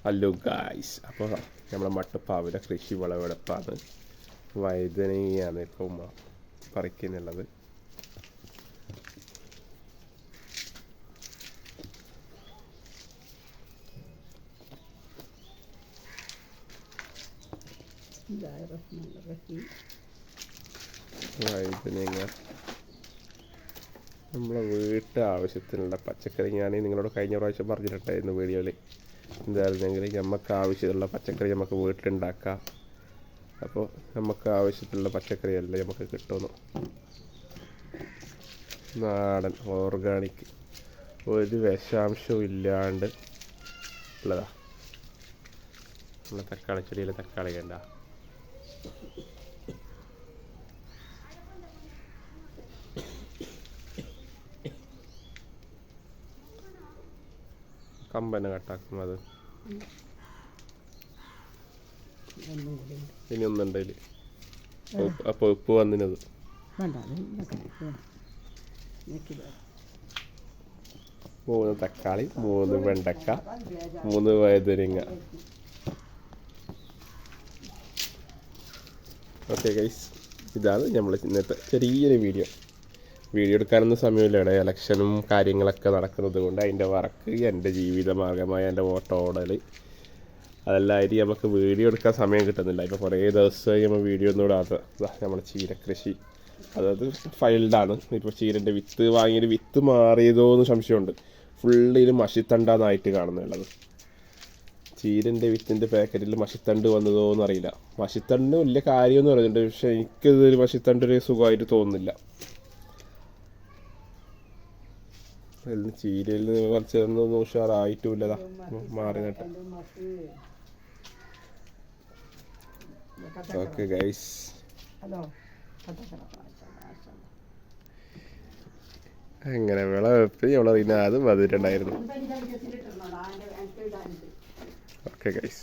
Hello guys, അപ്പോൾ നമ്മുടെ മട്ടുപ്പാവിലെ കൃഷി വിളവെടുപ്പാണ്. വഴുതനങ്ങയാണ് ഇപ്പോൾ ഉമ്മ പറിക്കുന്നുള്ളത്. വഴുതനങ്ങ നമ്മളെ വീട്ട് ആവശ്യത്തിനുള്ള പച്ചക്കറി ഞാൻ നിങ്ങളോട് കഴിഞ്ഞ പ്രാവശ്യം പറഞ്ഞിട്ടുണ്ടായിരുന്നു വീഡിയോയിൽ. എന്തായിരുന്നെങ്കിൽ നമുക്ക് ആവശ്യമുള്ള പച്ചക്കറി നമുക്ക് വീട്ടിലുണ്ടാക്കാം. അപ്പോൾ നമുക്ക് ആവശ്യത്തിലുള്ള പച്ചക്കറിയല്ല നമുക്ക് കിട്ടുന്നു. നാടൻ ഓർഗാനിക്, ഒരു വിഷാംശവും ഇല്ലാണ്ട് ഉള്ളതാ. നമ്മളെ തക്കാളി ചെടിയിലെ തക്കാളി കണ്ട കമ്പന്നെ കട്ടാക്കും. അത് ഇനി ഒന്നുണ്ടതിൽ അപ്പോൾ ഉപ്പ് വന്നിനത് 3 തക്കാളി, 3 വെണ്ടക്ക, 3 വഴുതനങ്ങ. ഓക്കെ ഗൈസ്, ഇതാണ് നമ്മൾ ഇന്നത്തെ ചെറിയൊരു വീഡിയോ എടുക്കാനൊന്നും സമയമില്ല. ഇലക്ഷനും കാര്യങ്ങളൊക്കെ നടക്കുന്നത് കൊണ്ട് അതിൻ്റെ വർക്ക്, എൻ്റെ ജീവിതമാർഗമായ എൻ്റെ ഓട്ടോ ഓടൽ, അതെല്ലാമായിട്ട് നമുക്ക് വീഡിയോ എടുക്കാൻ സമയം കിട്ടുന്നില്ല. ഇപ്പോൾ കുറേ ദിവസമായി നമ്മൾ വീഡിയോ ഒന്നും ഇടാത്ത. നമ്മുടെ ചീരകൃഷി അതായത് ഫൈൽഡാണ്. ഇപ്പോൾ ചീരൻ്റെ വിത്ത് വാങ്ങിയൊരു വിത്ത് മാറിയതോ എന്ന് സംശയമുണ്ട്. ഫുള്ളിൽ മഷിത്തണ്ടാന്നായിട്ട് കാണുന്നുള്ളത്. ചീരൻ്റെ വിത്തിൻ്റെ പാക്കറ്റിൽ മഷിത്തണ്ട് വന്നതോ എന്നറിയില്ല. മഷിത്തണ്ട് വലിയ കാര്യമെന്ന് പറയുന്നുണ്ട്, പക്ഷേ എനിക്കിതൊരു മഷിത്തണ്ട് ഒരു സുഖമായിട്ട് തോന്നുന്നില്ല. ചീരയിൽ നിന്ന് കുറച്ചൊന്നും ഉഷാറായിട്ടുമില്ലതാ, മാറി നട്ട്. ഓക്കെ ഗൈസ്, അങ്ങനെ വിളവെടുപ്പ് നമ്മളറിയുന്ന അത് വന്നിട്ടുണ്ടായിരുന്നു. Okay guys.